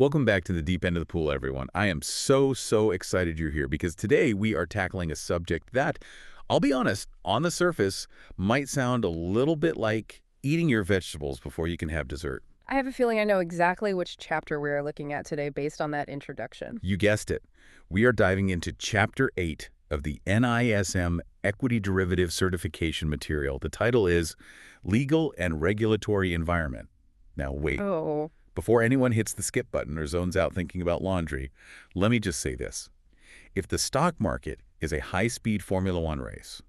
Welcome back to the deep end of the pool, everyone. I am so excited you're here because today we are tackling a subject that, I'll be honest, on the surface might sound a little bit like eating your vegetables before you can have dessert. I have a feeling I know exactly which chapter we are looking at today based on that introduction. You guessed it. We are diving into Chapter 8 of the NISM Equity Derivative Certification Material. The title is Legal and Regulatory Environment. Now wait. Oh, Before anyone hits the skip button or zones out thinking about laundry, let me just say this. If the stock market is a high-speed Formula One race,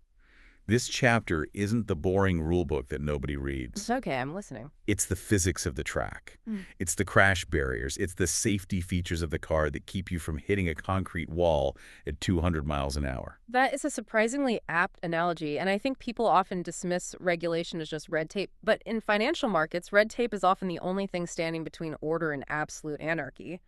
this chapter isn't the boring rulebook that nobody it's reads. okay, I'm listening. It's the physics of the track. Mm. It's the crash barriers. It's the safety features of the car that keep you from hitting a concrete wall at 200 miles an hour. That is a surprisingly apt analogy, and I think people often dismiss regulation as just red tape. But in financial markets, red tape is often the only thing standing between order and absolute anarchy.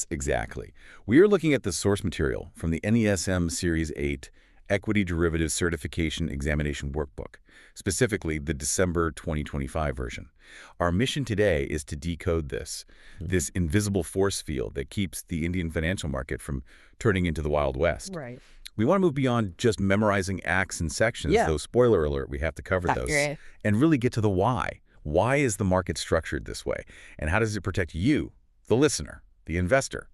Exactly. We are looking at the source material from the NESM Series 8 Equity Derivative Certification Examination Workbook, specifically the December 2025 version. Our mission today is to decode this invisible force field that keeps the Indian financial market from turning into the Wild West. Right. We want to move beyond just memorizing acts and sections, Yeah. though spoiler alert, we have to cover those, Accurate. and really get to the why. Why is the market structured this way? And how does it protect you, the listener, the investor?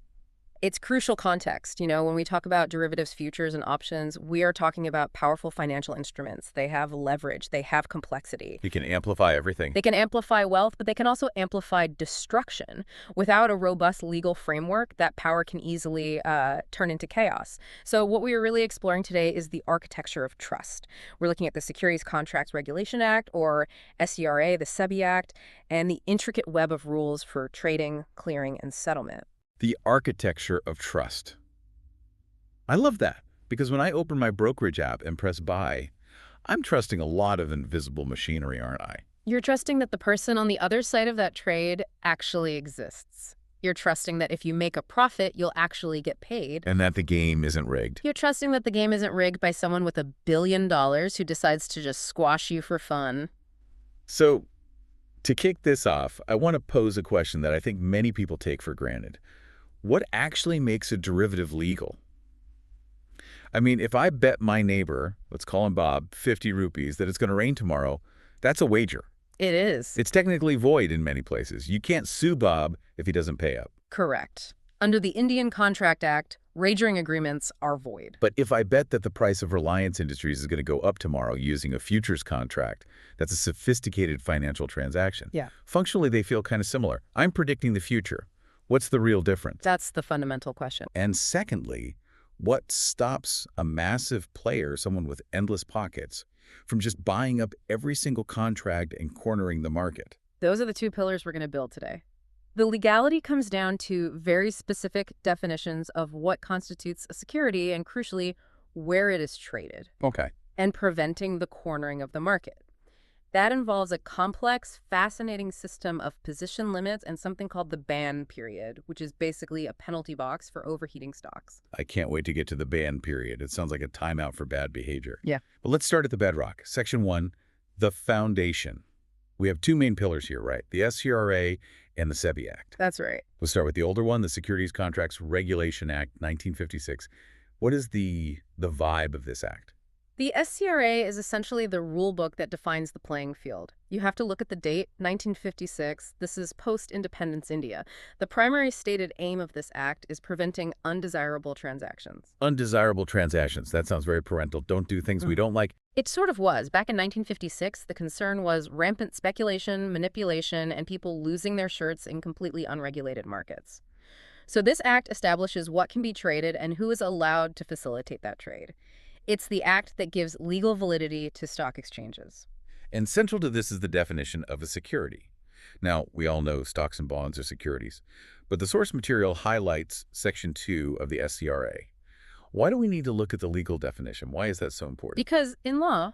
It's crucial context. When we talk about derivatives, futures, and options, we are talking about powerful financial instruments. They have leverage. They have complexity. You can amplify everything. They can amplify wealth, but they can also amplify destruction. Without a robust legal framework, that power can easily turn into chaos. So what we are really exploring today is the architecture of trust. We're looking at the Securities Contracts Regulation Act, or SCRA, the SEBI Act, and the intricate web of rules for trading, clearing, and settlement. The architecture of trust. I love that, because when I open my brokerage app and press buy, I'm trusting a lot of invisible machinery, aren't I? You're trusting that the person on the other side of that trade actually exists. You're trusting that if you make a profit, you'll actually get paid. And that the game isn't rigged. You're trusting that the game isn't rigged by someone with $1 billion who decides to just squash you for fun. So, to kick this off, I want to pose a question that I think many people take for granted. What actually makes a derivative legal? I mean, if I bet my neighbor, let's call him Bob, 50 rupees that it's going to rain tomorrow, that's a wager. It is. It's technically void in many places. You can't sue Bob if he doesn't pay up. Correct. Under the Indian Contract Act, wagering agreements are void. But if I bet that the price of Reliance Industries is going to go up tomorrow using a futures contract, that's a sophisticated financial transaction. Yeah. Functionally, they feel kind of similar. I'm predicting the future. What's the real difference? That's the fundamental question. And secondly, what stops a massive player, someone with endless pockets, from just buying up every single contract and cornering the market? Those are the two pillars we're going to build today. The legality comes down to very specific definitions of what constitutes a security and, crucially, where it is traded, Okay. and preventing the cornering of the market. That involves a complex, fascinating system of position limits and something called the ban period, which is basically a penalty box for overheating stocks. I can't wait to get to the ban period. It sounds like a timeout for bad behavior. Yeah. But let's start at the bedrock. Section 1, the foundation. We have two main pillars here, right? The SCRA and the SEBI Act. That's right. We'll start with the older one, the Securities Contracts Regulation Act, 1956. What is the vibe of this act? The SCRA is essentially the rule book that defines the playing field. You have to look at the date, 1956. This is post-independence India. The primary stated aim of this act is preventing undesirable transactions. Undesirable transactions. That sounds very parental. Don't do things we don't like. It sort of was. Back in 1956, the concern was rampant speculation, manipulation, and people losing their shirts in completely unregulated markets. So this act establishes what can be traded and who is allowed to facilitate that trade. It's the act that gives legal validity to stock exchanges. And central to this is the definition of a security. Now, we all know stocks and bonds are securities, but the source material highlights Section 2 of the SCRA. Why do we need to look at the legal definition? Why is that so important? Because in law,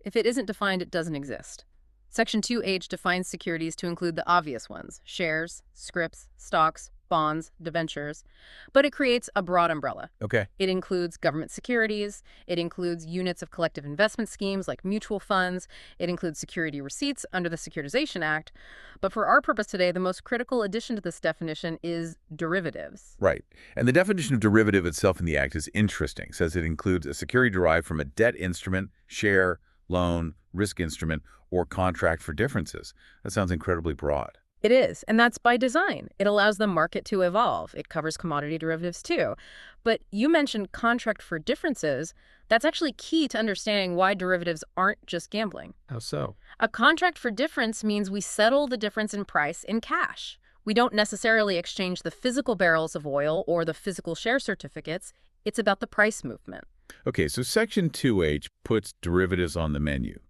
if it isn't defined, it doesn't exist. Section 2H defines securities to include the obvious ones: shares, scrips, stocks, bonds, debentures, but it creates a broad umbrella. Okay. It includes government securities, it includes units of collective investment schemes like mutual funds, it includes security receipts under the Securitization Act. But for our purpose today, the most critical addition to this definition is derivatives. Right. And the definition of derivative itself in the Act is interesting. It says it includes a security derived from a debt instrument, share, loan, risk instrument, or contract for differences. That sounds incredibly broad. It is, and that's by design. It allows the market to evolve. It covers commodity derivatives too. But you mentioned contract for differences. That's actually key to understanding why derivatives aren't just gambling. How so? A contract for difference means we settle the difference in price in cash. We don't necessarily exchange the physical barrels of oil or the physical share certificates. It's about the price movement. Okay, so Section 2H puts derivatives on the menu.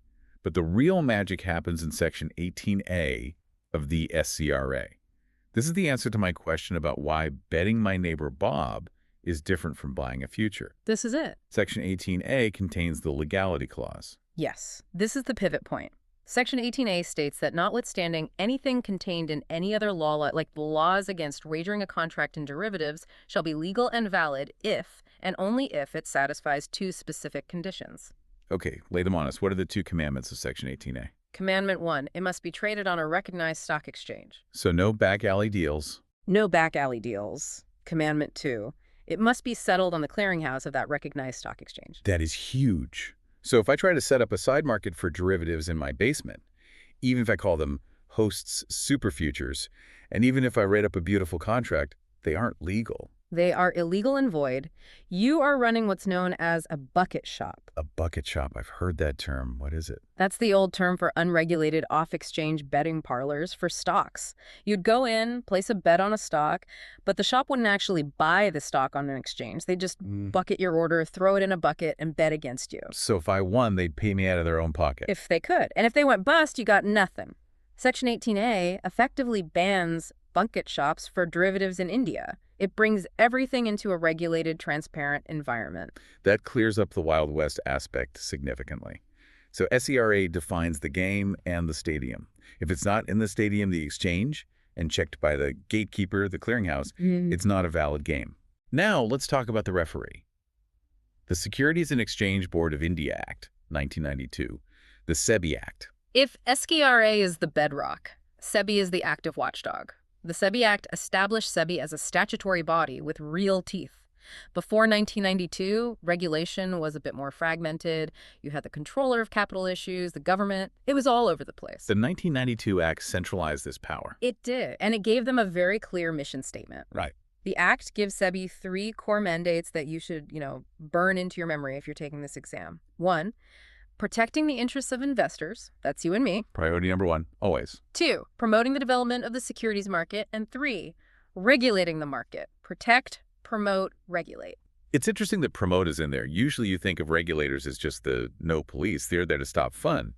But the real magic happens in Section 18A of the SCRA. This is the answer to my question about why betting my neighbor Bob is different from buying a future. This is it. Section 18A contains the legality clause. Yes, this is the pivot point. Section 18A states that notwithstanding anything contained in any other law, like the laws against wagering a contract in derivatives, shall be legal and valid if, and only if, it satisfies two specific conditions. Okay, lay them on us. What are the two commandments of Section 18A? Commandment 1, it must be traded on a recognized stock exchange. So no back alley deals. No back alley deals. Commandment 2, it must be settled on the clearinghouse of that recognized stock exchange. That is huge. So if I try to set up a side market for derivatives in my basement, even if I call them hosts super futures, and even if I write up a beautiful contract, they aren't legal. They are illegal and void. You are running what's known as a bucket shop. A bucket shop. I've heard that term. What is it? That's the old term for unregulated off-exchange betting parlors for stocks. You'd go in, place a bet on a stock, but the shop wouldn't actually buy the stock on an exchange. They'd just bucket your order, throw it in a bucket, and bet against you. So if I won, they'd pay me out of their own pocket. If they could. And if they went bust, you got nothing. Section 18A effectively bans bucket shops for derivatives in India. It brings everything into a regulated, transparent environment. That clears up the Wild West aspect significantly. So SCRA defines the game and the stadium. If it's not in the stadium, the exchange, and checked by the gatekeeper, the clearinghouse, it's not a valid game. Now let's talk about the referee. The Securities and Exchange Board of India Act, 1992, the SEBI Act. If SCRA is the bedrock, SEBI is the active watchdog. The SEBI Act established SEBI as a statutory body with real teeth. Before 1992, regulation was a bit more fragmented. You had the controller of capital issues, the government. It was all over the place. The 1992 Act centralized this power. It did, and it gave them a very clear mission statement. Right. The Act gives SEBI 3 core mandates that you should, burn into your memory if you're taking this exam. 1, protecting the interests of investors. That's you and me. Priority number 1, always. 2, promoting the development of the securities market. And 3, regulating the market. Protect, promote, regulate. It's interesting that promote is in there. Usually you think of regulators as just the no police. They're there to stop fun.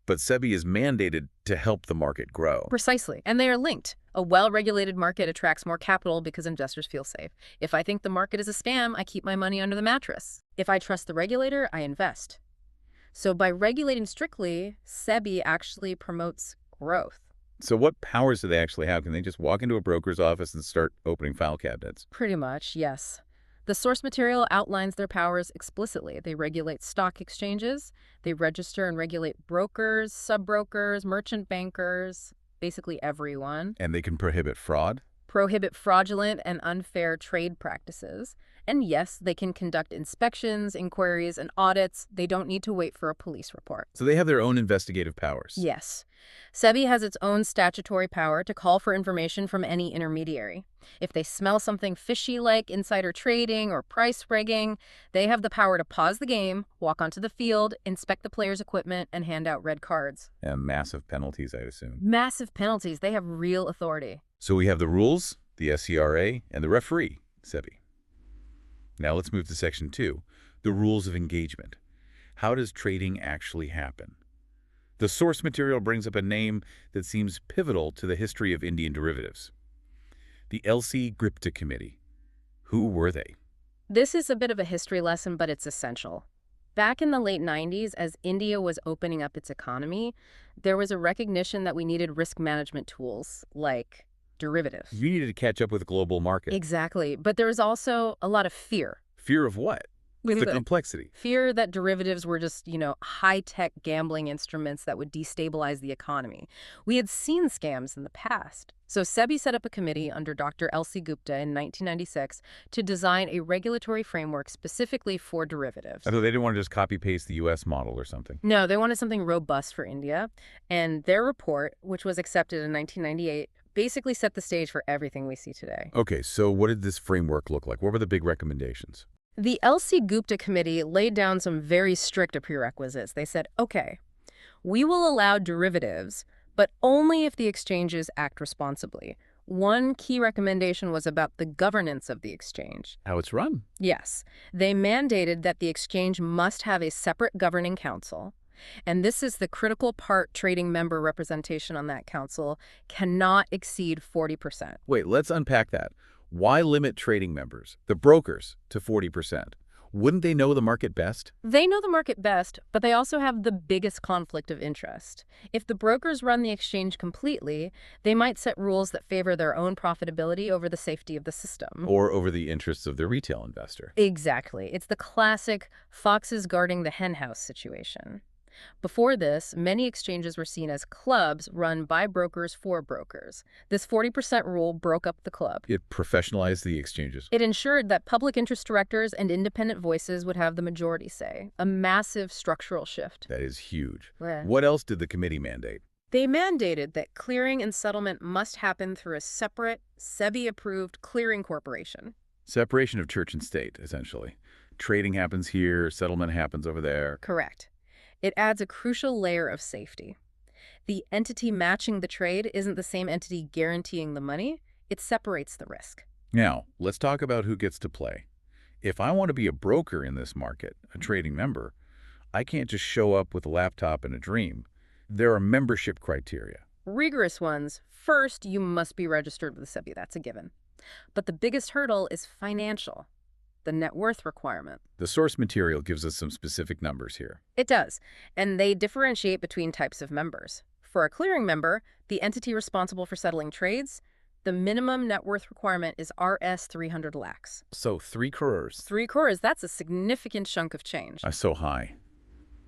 But SEBI is mandated to help the market grow. Precisely. And they are linked. A well-regulated market attracts more capital because investors feel safe. If I think the market is a scam, I keep my money under the mattress. If I trust the regulator, I invest. So by regulating strictly, SEBI actually promotes growth. So what powers do they actually have? Can they just walk into a broker's office and start opening file cabinets? Pretty much, yes. The source material outlines their powers explicitly. They regulate stock exchanges. They register and regulate brokers, sub-brokers, merchant bankers, basically everyone. And they can prohibit fraud? Prohibit fraudulent and unfair trade practices. And yes, they can conduct inspections, inquiries, and audits. They don't need to wait for a police report. So they have their own investigative powers? Yes. SEBI has its own statutory power to call for information from any intermediary. If they smell something fishy like insider trading or price rigging, they have the power to pause the game, walk onto the field, inspect the player's equipment, and hand out red cards. And massive penalties, I assume. Massive penalties. They have real authority. So we have the rules, the SCRA, and the referee, SEBI. Now let's move to Section 2, the rules of engagement. How does trading actually happen? The source material brings up a name that seems pivotal to the history of Indian derivatives. The LC Gripta Committee. Who were they? This is a bit of a history lesson, but it's essential. Back in the late 90s, as India was opening up its economy, there was a recognition that we needed risk management tools like derivatives. You needed to catch up with the global market. Exactly. But there was also a lot of fear. Fear of what? The complexity. Fear that derivatives were just, high-tech gambling instruments that would destabilize the economy. We had seen scams in the past. So SEBI set up a committee under Dr. L.C. Gupta in 1996 to design a regulatory framework specifically for derivatives. I thought they didn't want to just copy-paste the U.S. model or something. No, they wanted something robust for India. And their report, which was accepted in 1998, basically set the stage for everything we see today. Okay, so what did this framework look like? What were the big recommendations? The L.C. Gupta committee laid down some very strict prerequisites. They said, okay, we will allow derivatives, but only if the exchanges act responsibly. One key recommendation was about the governance of the exchange. How it's run? Yes. They mandated that the exchange must have a separate governing council. And this is the critical part: trading member representation on that council cannot exceed 40%. Wait, let's unpack that. Why limit trading members, the brokers, to 40%? Wouldn't they know the market best? They know the market best, but they also have the biggest conflict of interest. If the brokers run the exchange completely, they might set rules that favor their own profitability over the safety of the system. Or over the interests of the retail investor. Exactly. It's the classic foxes guarding the henhouse situation. Before this, many exchanges were seen as clubs run by brokers for brokers. This 40% rule broke up the club. It professionalized the exchanges. It ensured that public interest directors and independent voices would have the majority say, a massive structural shift. That is huge. Yeah. What else did the committee mandate? They mandated that clearing and settlement must happen through a separate, SEBI-approved clearing corporation. Separation of church and state, essentially. Trading happens here, settlement happens over there. Correct. It adds a crucial layer of safety. The entity matching the trade isn't the same entity guaranteeing the money. It separates the risk. Now, let's talk about who gets to play. If I want to be a broker in this market, a trading member, I can't just show up with a laptop and a dream. There are membership criteria. Rigorous ones. First, you must be registered with the SEBI. That's a given. But the biggest hurdle is financial. The net worth requirement. The source material gives us some specific numbers here. It does, and they differentiate between types of members. For a clearing member, the entity responsible for settling trades, the minimum net worth requirement is Rs 300 lakhs. So 3 crores. 3 crores, that's a significant chunk of change. That's so high.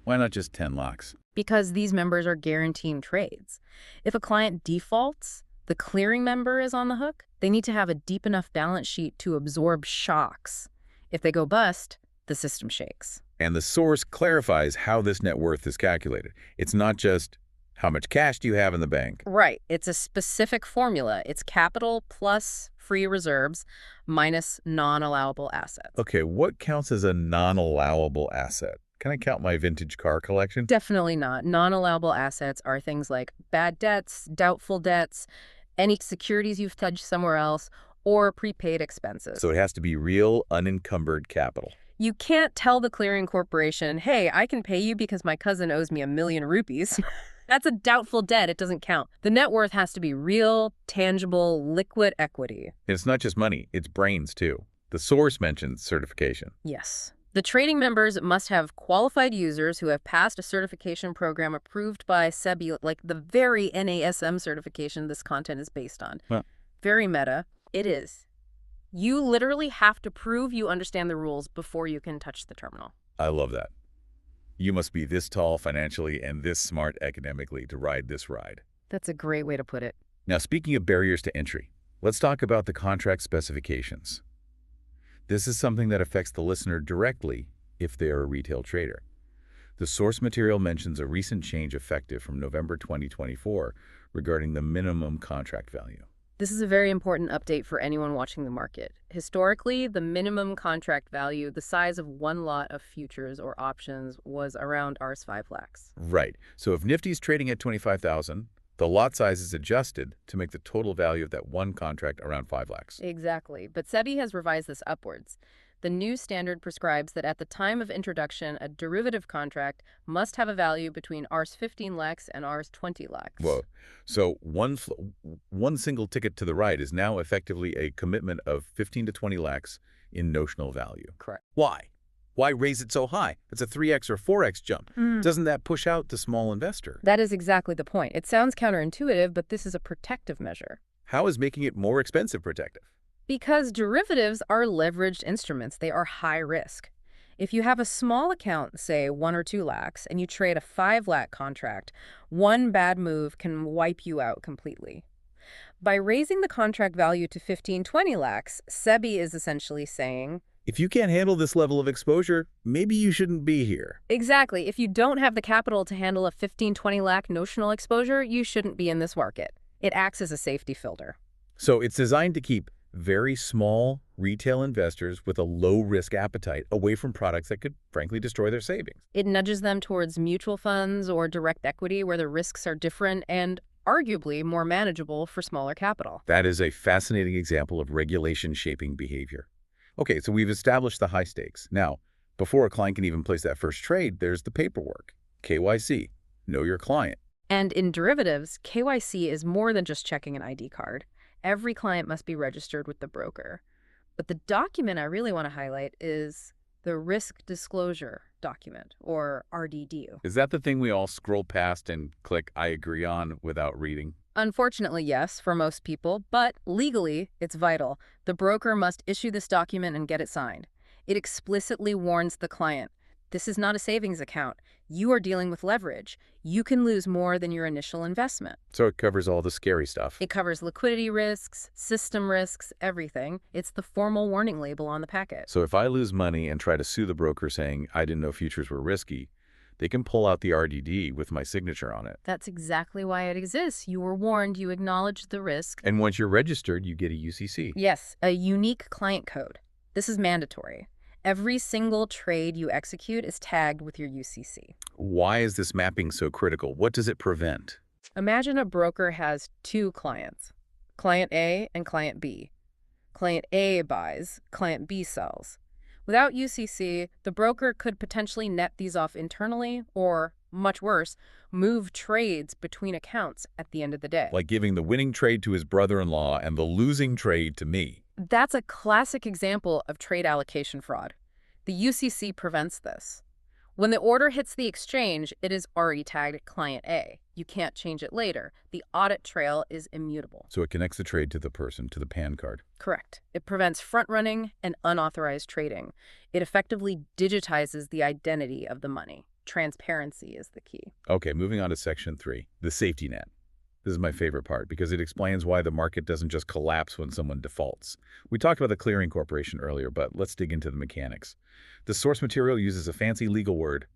Why not just 10 lakhs? Because these members are guaranteeing trades. If a client defaults, the clearing member is on the hook. They need to have a deep enough balance sheet to absorb shocks. If they go bust, the system shakes. And the source clarifies how this net worth is calculated. It's not just how much cash do you have in the bank. Right. It's a specific formula. It's capital plus free reserves minus non-allowable assets. Okay, what counts as a non-allowable asset? Can I count my vintage car collection? Definitely not. Non-allowable assets are things like bad debts, doubtful debts, any securities you've touched somewhere else, or prepaid expenses. So it has to be real, unencumbered capital. You can't tell the clearing corporation, hey, I can pay you because my cousin owes me $1 million rupees. That's a doubtful debt. It doesn't count. The net worth has to be real, tangible, liquid equity. And it's not just money, it's brains too. The source mentions certification. Yes. The trading members must have qualified users who have passed a certification program approved by SEBI, like the very NISM certification this content is based on. Well, very meta. It is. You literally have to prove you understand the rules before you can touch the terminal. I love that. You must be this tall financially and this smart academically to ride this ride. That's a great way to put it. Now, speaking of barriers to entry, let's talk about the contract specifications. This is something that affects the listener directly if they are a retail trader. The source material mentions a recent change effective from November 2024 regarding the minimum contract value. This is a very important update for anyone watching the market. Historically, the minimum contract value, the size of one lot of futures or options, was around Rs 5 lakhs. Right. So if Nifty's trading at 25,000, the lot size is adjusted to make the total value of that one contract around 5 lakhs. Exactly. But SEBI has revised this upwards. The new standard prescribes that at the time of introduction, a derivative contract must have a value between Rs 15 lakhs and Rs 20 lakhs. Whoa. So one single ticket to the right is now effectively a commitment of 15 to 20 lakhs in notional value. Correct. Why? Why raise it so high? It's a 3x or 4x jump. Doesn't that push out the small investor? That is exactly the point. It sounds counterintuitive, but this is a protective measure. How is making it more expensive protective? Because derivatives are leveraged instruments, they are high risk. If you have a small account, say 1 or 2 lakhs, and you trade a 5 lakh contract, one bad move can wipe you out completely. By raising the contract value to 15, 20 lakhs, SEBI is essentially saying, If you can't handle this level of exposure, maybe you shouldn't be here. exactly, if you don't have the capital to handle a 15, 20 lakh notional exposure, you shouldn't be in this market. It acts as a safety filter. So it's designed to keep very small retail investors with a low-risk appetite away from products that could, frankly, destroy their savings. It nudges them towards mutual funds or direct equity where the risks are different and arguably more manageable for smaller capital. That is a fascinating example of regulation shaping behavior. Okay, so we've established the high stakes. Now, before a client can even place that first trade, there's the paperwork. KYC, know your client. And in derivatives, KYC is more than just checking an ID card. Every client must be registered with the broker. But the document I really want to highlight is the risk disclosure document, or RDD. Is that the thing we all scroll past and click I agree on without reading? Unfortunately, yes, for most people, but legally, it's vital. The broker must issue this document and get it signed. It explicitly warns the client, this is not a savings account. You are dealing with leverage. You can lose more than your initial investment. So it covers all the scary stuff. It covers liquidity risks, system risks, everything. It's the formal warning label on the packet. So if I lose money and try to sue the broker saying I didn't know futures were risky, they can pull out the RDD with my signature on it. That's exactly why it exists. You were warned, you acknowledged the risk. And once you're registered, you get a UCC. Yes, a unique client code. This is mandatory. Every single trade you execute is tagged with your UCC. Why is this mapping so critical? What does it prevent? Imagine a broker has 2 clients, client A and client B. Client A buys, client B sells. Without UCC, the broker could potentially net these off internally or, much worse, move trades between accounts at the end of the day. Like giving the winning trade to his brother-in-law and the losing trade to me. That's a classic example of trade allocation fraud. The UCC prevents this. When the order hits the exchange, it is already tagged client A. You can't change it later. The audit trail is immutable. So it connects the trade to the person, to the PAN card. Correct. It prevents front-running and unauthorized trading. It effectively digitizes the identity of the money. Transparency is the key. Okay, moving on to Section 3, the safety net. This is my favorite part because it explains why the market doesn't just collapse when someone defaults. We talked about the clearing corporation earlier, but let's dig into the mechanics. The source material uses a fancy legal word,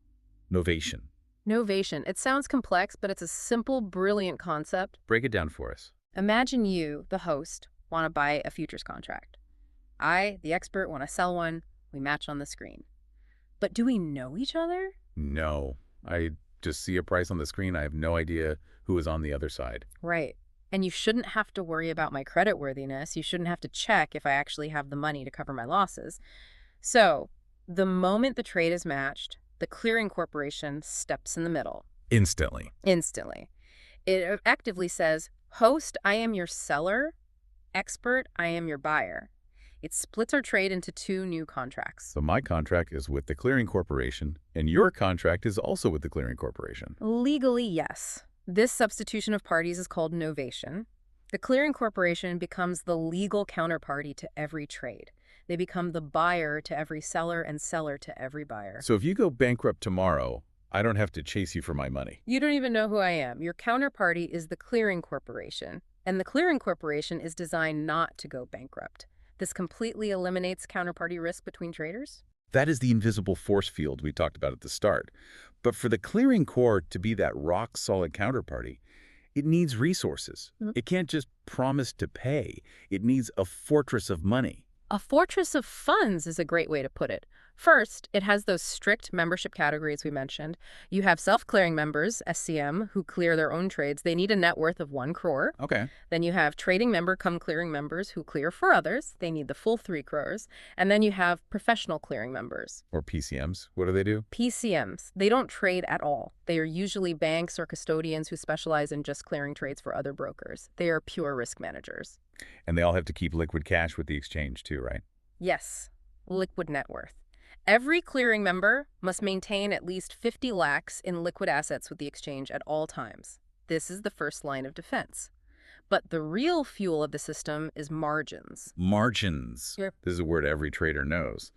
novation. Novation. It sounds complex, but it's a simple, brilliant concept. Break it down for us. Imagine you, the host, want to buy a futures contract. I, the expert, want to sell one. We match on the screen. But do we know each other? No. I just see a price on the screen. I have no idea who is on the other side. Right. And you shouldn't have to worry about my creditworthiness. You shouldn't have to check if I actually have the money to cover my losses. So, the moment the trade is matched, the clearing corporation steps in the middle. Instantly. Instantly. It effectively says, host, I am your seller. Expert, I am your buyer. It splits our trade into 2 new contracts. So my contract is with the clearing corporation, and your contract is also with the clearing corporation. Legally, yes. This substitution of parties is called novation. The clearing corporation becomes the legal counterparty to every trade. They become the buyer to every seller and seller to every buyer. So if you go bankrupt tomorrow, I don't have to chase you for my money. You don't even know who I am. Your counterparty is the clearing corporation, and the clearing corporation is designed not to go bankrupt. This completely eliminates counterparty risk between traders. That is the invisible force field we talked about at the start. But for the clearing core to be that rock-solid counterparty, it needs resources. It can't just promise to pay. It needs a fortress of money. A fortress of funds is a great way to put it. First, it has those strict membership categories we mentioned. You have self-clearing members, SCM, who clear their own trades. They need a net worth of 1 crore. Okay. Then you have trading member cum clearing members who clear for others. They need the full 3 crores. And then you have professional clearing members. Or PCMs. What do they do? PCMs. They don't trade at all. They are usually banks or custodians who specialize in just clearing trades for other brokers. They are pure risk managers. And they all have to keep liquid cash with the exchange too, right? Yes. Liquid net worth. Every clearing member must maintain at least 50 lakhs in liquid assets with the exchange at all times. This is the first line of defense. But the real fuel of the system is margins. Margins. Yep. This is a word every trader knows.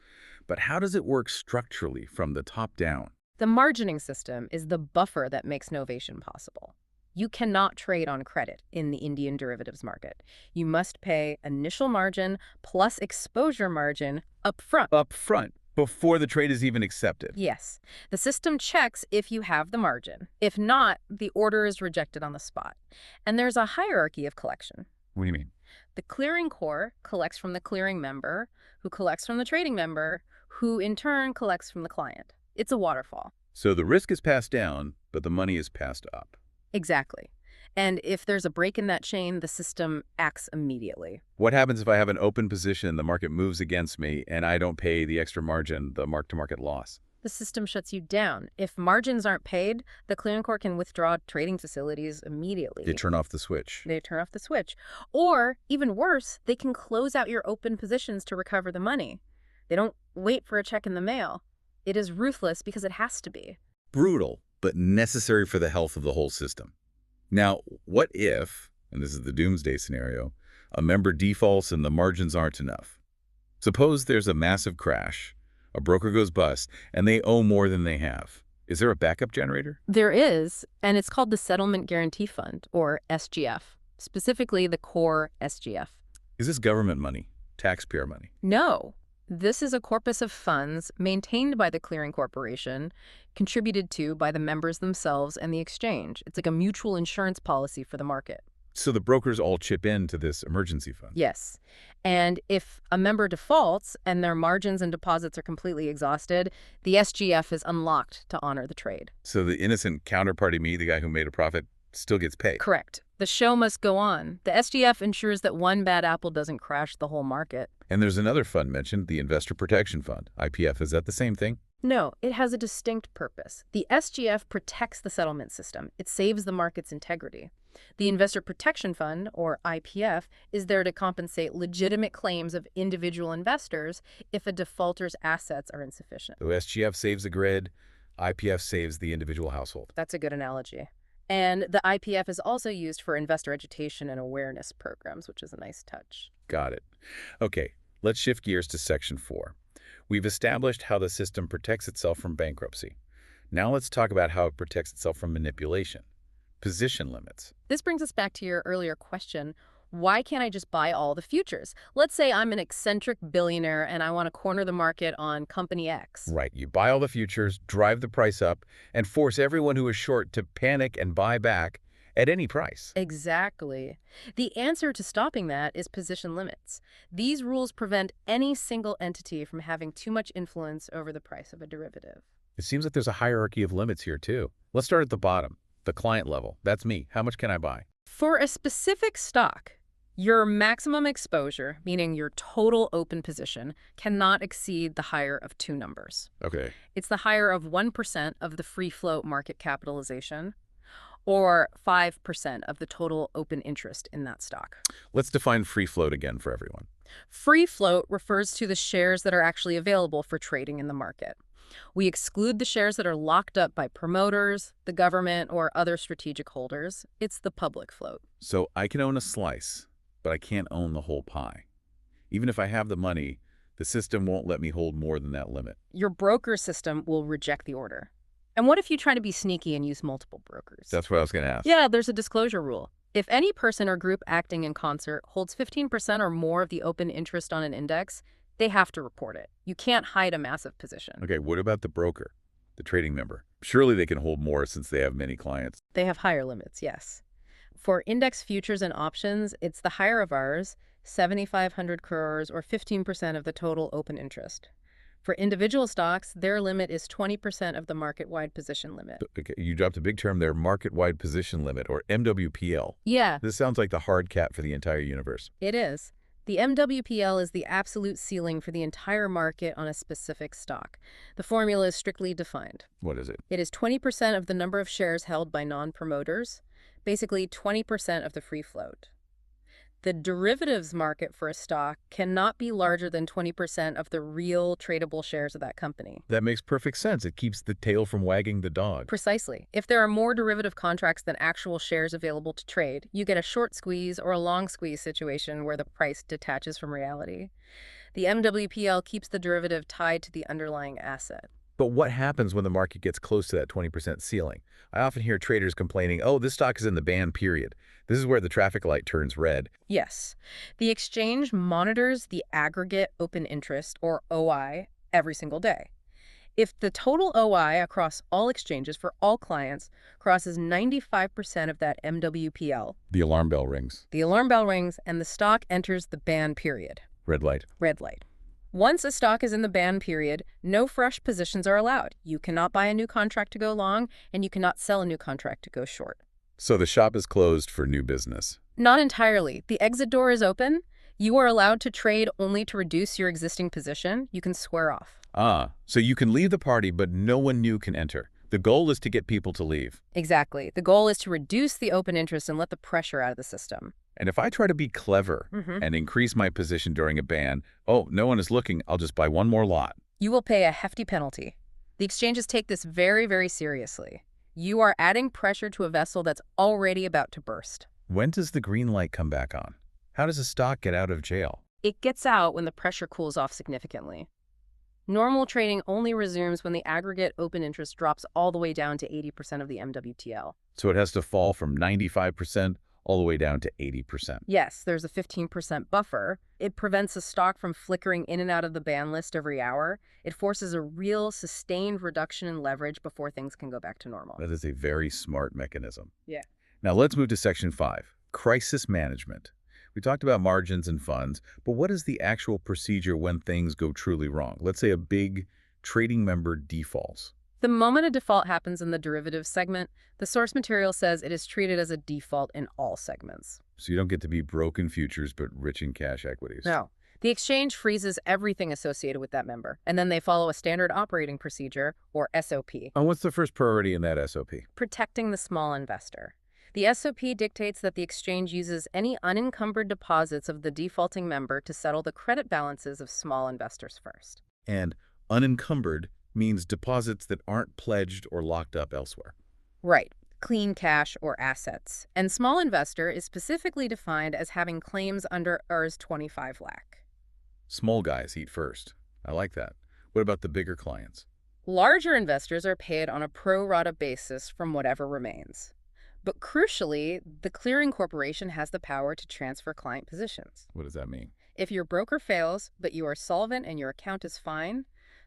But how does it work structurally from the top down? The margining system is the buffer that makes novation possible. You cannot trade on credit in the Indian derivatives market. You must pay initial margin plus exposure margin up front. Up front, before the trade is even accepted. Yes. The system checks if you have the margin. If not, the order is rejected on the spot. And there's a hierarchy of collection. What do you mean? The clearing core collects from the clearing member, who collects from the trading member, who in turn collects from the client. It's a waterfall. So the risk is passed down, but the money is passed up. Exactly. And if there's a break in that chain, the system acts immediately. What happens if I have an open position, the market moves against me, and I don't pay the extra margin, the mark-to-market loss? The system shuts you down. If margins aren't paid, the clearing court can withdraw trading facilities immediately. They turn off the switch. They turn off the switch. Or, even worse, they can close out your open positions to recover the money. They don't wait for a check in the mail. It is ruthless because it has to be. Brutal, but necessary for the health of the whole system. Now, what if, and this is the doomsday scenario, a member defaults and the margins aren't enough? Suppose there's a massive crash, a broker goes bust, and they owe more than they have. Is there a backup generator? There is, and it's called the Settlement Guarantee Fund, or SGF, specifically the core SGF. Is this government money, taxpayer money? No. This is a corpus of funds maintained by the clearing corporation, contributed to by the members themselves and the exchange. It's like a mutual insurance policy for the market. So the brokers all chip into this emergency fund? Yes. And if a member defaults and their margins and deposits are completely exhausted, the SGF is unlocked to honor the trade. So the innocent counterparty, me, the guy who made a profit, still gets paid? Correct. The show must go on. The SGF ensures that one bad apple doesn't crash the whole market. And there's another fund mentioned, the Investor Protection Fund, IPF. Is that the same thing? No, it has a distinct purpose. The SGF protects the settlement system. It saves the market's integrity. The Investor Protection Fund, or IPF, is there to compensate legitimate claims of individual investors if a defaulter's assets are insufficient. So SGF saves the grid, IPF saves the individual household. That's a good analogy. And the IPF is also used for investor education and awareness programs, which is a nice touch. Got it. Okay, let's shift gears to Section 4. We've established how the system protects itself from bankruptcy. Now let's talk about how it protects itself from manipulation. Position limits. This brings us back to your earlier question. Why can't I just buy all the futures? Let's say I'm an eccentric billionaire and I want to corner the market on company X. Right. You buy all the futures, drive the price up, and force everyone who is short to panic and buy back at any price. Exactly. The answer to stopping that is position limits. These rules prevent any single entity from having too much influence over the price of a derivative. It seems like there's a hierarchy of limits here, too. Let's start at the bottom, the client level. That's me. How much can I buy? For a specific stock, your maximum exposure, meaning your total open position, cannot exceed the higher of two numbers. Okay. It's the higher of 1% of the free float market capitalization or 5% of the total open interest in that stock. Let's define free float again for everyone. Free float refers to the shares that are actually available for trading in the market. We exclude the shares that are locked up by promoters, the government, or other strategic holders. It's the public float. So I can own a slice, but I can't own the whole pie. Even if I have the money, the system won't let me hold more than that limit. Your broker system will reject the order. And what if you try to be sneaky and use multiple brokers? That's what I was going to ask. Yeah, there's a disclosure rule. If any person or group acting in concert holds 15% or more of the open interest on an index, they have to report it. You can't hide a massive position. Okay, what about the broker, the trading member? Surely they can hold more since they have many clients. They have higher limits, yes. For index futures and options, it's the higher of ours, 7,500 crores or 15% of the total open interest. For individual stocks, their limit is 20% of the market-wide position limit. Okay, you dropped a big term there, market-wide position limit, or MWPL. Yeah, This sounds like the hard cap for the entire universe. it is. The MWPL is the absolute ceiling for the entire market on a specific stock. The formula is strictly defined. What is it? It is 20% of the number of shares held by non-promoters, basically 20% of the free float. The derivatives market for a stock cannot be larger than 20% of the real tradable shares of that company. That makes perfect sense. It keeps the tail from wagging the dog. Precisely. If there are more derivative contracts than actual shares available to trade, you get a short squeeze or a long squeeze situation where the price detaches from reality. The MWPL keeps the derivative tied to the underlying asset. But what happens when the market gets close to that 20% ceiling? I often hear traders complaining, oh, this stock is in the ban period. This is where the traffic light turns red. Yes, the exchange monitors the aggregate open interest, or OI, every single day. If the total OI across all exchanges for all clients crosses 95% of that MWPL, The alarm bell rings. the alarm bell rings and the stock enters the ban period. Red light. Red light. Once a stock is in the ban period, no fresh positions are allowed. You cannot buy a new contract to go long, and you cannot sell a new contract to go short. So the shop is closed for new business. Not entirely. The exit door is open. You are allowed to trade only to reduce your existing position. You can square off. Ah, so you can leave the party, but no one new can enter. The goal is to get people to leave. Exactly. The goal is to reduce the open interest and let the pressure out of the system. And if I try to be clever and increase my position during a ban, oh, no one is looking, I'll just buy one more lot. You will pay a hefty penalty. The exchanges take this very, very seriously. You are adding pressure to a vessel that's already about to burst. When does the green light come back on? How does a stock get out of jail? It gets out when the pressure cools off significantly. Normal trading only resumes when the aggregate open interest drops all the way down to 80% of the MWTL. So it has to fall from 95% all the way down to 80%. Yes, there's a 15% buffer. It prevents a stock from flickering in and out of the ban list every hour. It forces a real sustained reduction in leverage before things can go back to normal. That is a very smart mechanism. Yeah. Now let's move to Section 5, Crisis Management. We talked about margins and funds, but what is the actual procedure when things go truly wrong? Let's say a big trading member defaults. The moment a default happens in the derivatives segment, the source material says it is treated as a default in all segments. So you don't get to be broke in futures, but rich in cash equities. No. The exchange freezes everything associated with that member, and then they follow a standard operating procedure, or SOP. And what's the first priority in that SOP? Protecting the small investor. The SOP dictates that the exchange uses any unencumbered deposits of the defaulting member to settle the credit balances of small investors first. And unencumbered means deposits that aren't pledged or locked up elsewhere. Right. Clean cash or assets. And small investor is specifically defined as having claims under Rs 25 lakh. Small guys eat first. I like that. What about the bigger clients? Larger investors are paid on a pro rata basis from whatever remains. But crucially, the clearing corporation has the power to transfer client positions. What does that mean? If your broker fails, but you are solvent and your account is fine,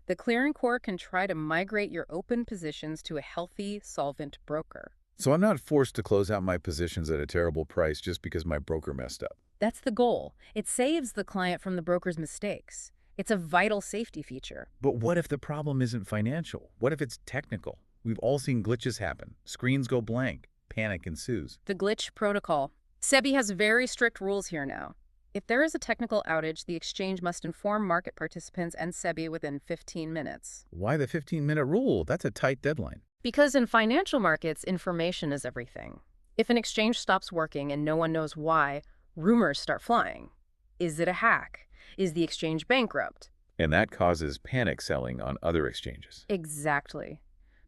the clearing corp can try to migrate your open positions to a healthy, solvent broker. So I'm not forced to close out my positions at a terrible price just because my broker messed up. That's the goal. It saves the client from the broker's mistakes. It's a vital safety feature. But what if the problem isn't financial? What if it's technical? We've all seen glitches happen. Screens go blank. Panic ensues. The glitch protocol. SEBI has very strict rules here now. If there is a technical outage, the exchange must inform market participants and SEBI within 15 minutes. Why the 15-minute rule? That's a tight deadline. Because in financial markets, information is everything. If an exchange stops working and no one knows why, rumors start flying. Is it a hack? Is the exchange bankrupt? And that causes panic selling on other exchanges. Exactly.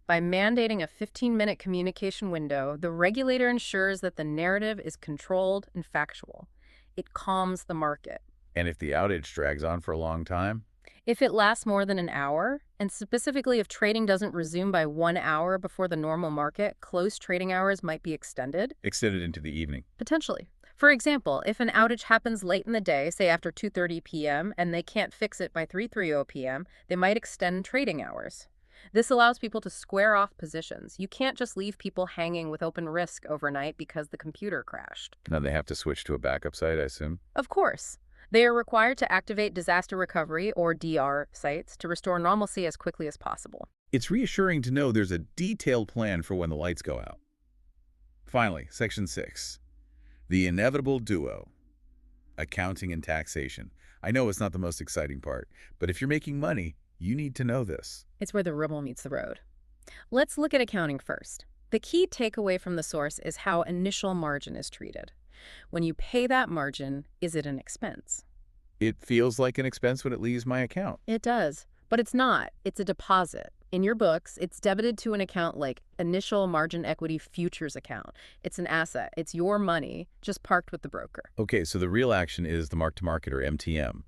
By mandating a 15-minute communication window, the regulator ensures that the narrative is controlled and factual. It calms the market. And if the outage drags on for a long time? If it lasts more than an hour, and specifically if trading doesn't resume by 1 hour before the normal market, closed trading hours might be extended. Extended into the evening. Potentially. For example, if an outage happens late in the day, say after 2:30 p.m., and they can't fix it by 3:30 p.m., they might extend trading hours. This allows people to square off positions. You can't just leave people hanging with open risk overnight because the computer crashed. Now they have to switch to a backup site, I assume? Of course. They are required to activate disaster recovery, or DR, sites to restore normalcy as quickly as possible. It's reassuring to know there's a detailed plan for when the lights go out. Finally, Section 6. The inevitable duo. Accounting and taxation. I know it's not the most exciting part, but if you're making money, you need to know this. It's where the rubber meets the road. Let's look at accounting first. The key takeaway from the source is how initial margin is treated. When you pay that margin, is it an expense? It feels like an expense when it leaves my account. It does, but it's not. It's a deposit. In your books, it's debited to an account like initial margin equity futures account. It's an asset. It's your money, just parked with the broker. Okay, so the real action is the mark-to-market, or MTM,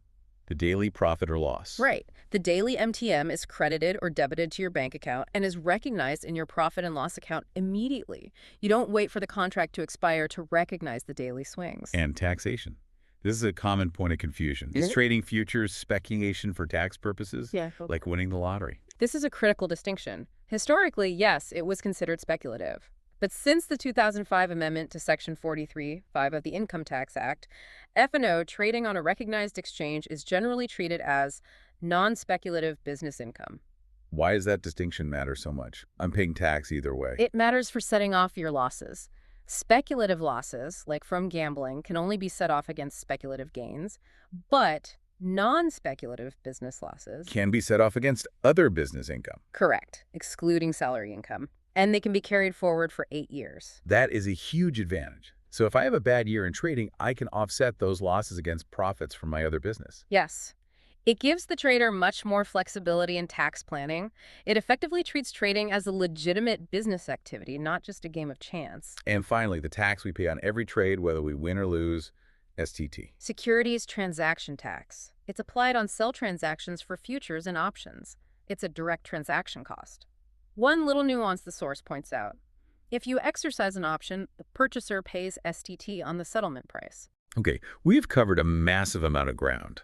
the daily profit or loss. Right. The daily MTM is credited or debited to your bank account and is recognized in your profit and loss account immediately. You don't wait for the contract to expire to recognize the daily swings. And taxation. This is a common point of confusion. Is trading futures speculation for tax purposes? Yeah. Like winning the lottery? This is a critical distinction. Historically, yes, it was considered speculative. But since the 2005 amendment to Section 43(5) of the Income Tax Act, F&O trading on a recognized exchange is generally treated as non-speculative business income. Why does that distinction matter so much? I'm paying tax either way. It matters for setting off your losses. Speculative losses, like from gambling, can only be set off against speculative gains, but non-speculative business losses Can be set off against other business income. correct, excluding salary income, and they can be carried forward for 8 years. That is a huge advantage. So if I have a bad year in trading, I can offset those losses against profits from my other business. Yes. It gives the trader much more flexibility in tax planning. It effectively treats trading as a legitimate business activity, not just a game of chance. And finally, the tax we pay on every trade, whether we win or lose, STT. Securities transaction tax. It's applied on sell transactions for futures and options. It's a direct transaction cost. One little nuance the source points out. If you exercise an option, the purchaser pays STT on the settlement price. Okay, we've covered a massive amount of ground.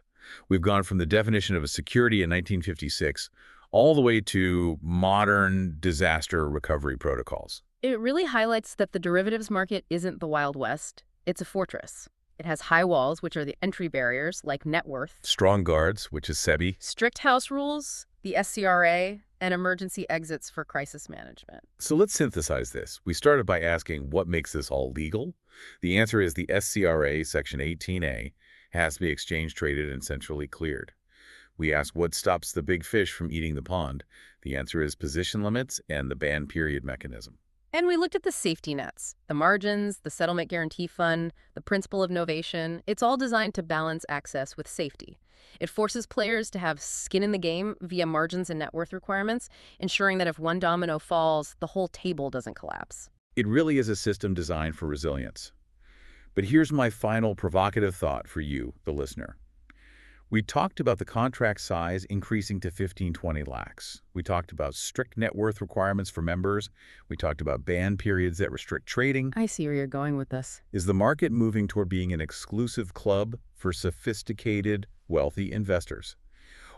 We've gone from the definition of a security in 1956 all the way to modern disaster recovery protocols. It really highlights that the derivatives market isn't the Wild West. It's a fortress. It has high walls, which are the entry barriers, like net worth, Strong guards, which is SEBI. strict house rules, the SCRA, and emergency exits for crisis management. So let's synthesize this. We started by asking what makes this all legal. The answer is the SCRA, Section 18A, has to be exchange traded and centrally cleared. We asked what stops the big fish from eating the pond. The answer is position limits and the ban period mechanism. And we looked at the safety nets, the margins, the settlement guarantee fund, the principle of novation. It's all designed to balance access with safety. It forces players to have skin in the game via margins and net worth requirements, ensuring that if one domino falls, the whole table doesn't collapse. It really is a system designed for resilience. But here's my final provocative thought for you, the listener. We talked about the contract size increasing to 15-20 lakhs. We talked about strict net worth requirements for members. We talked about ban periods that restrict trading. I see where you're going with this. Is the market moving toward being an exclusive club for sophisticated, wealthy investors?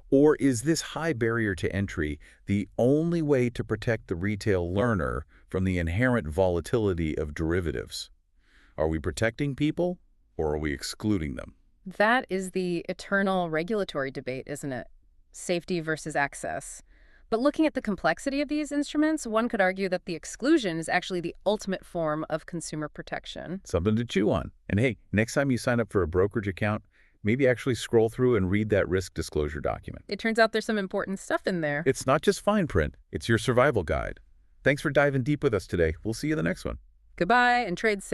Or is this high barrier to entry the only way to protect the retail learner from the inherent volatility of derivatives? Are we protecting people, or are we excluding them? That is the eternal regulatory debate, isn't it? Safety versus access. But looking at the complexity of these instruments, one could argue that the exclusion is actually the ultimate form of consumer protection. Something to chew on. And hey, next time you sign up for a brokerage account, maybe actually scroll through and read that risk disclosure document. It turns out there's some important stuff in there. It's not just fine print, it's your survival guide. Thanks for diving deep with us today. We'll see you in the next one. Goodbye and trade safe.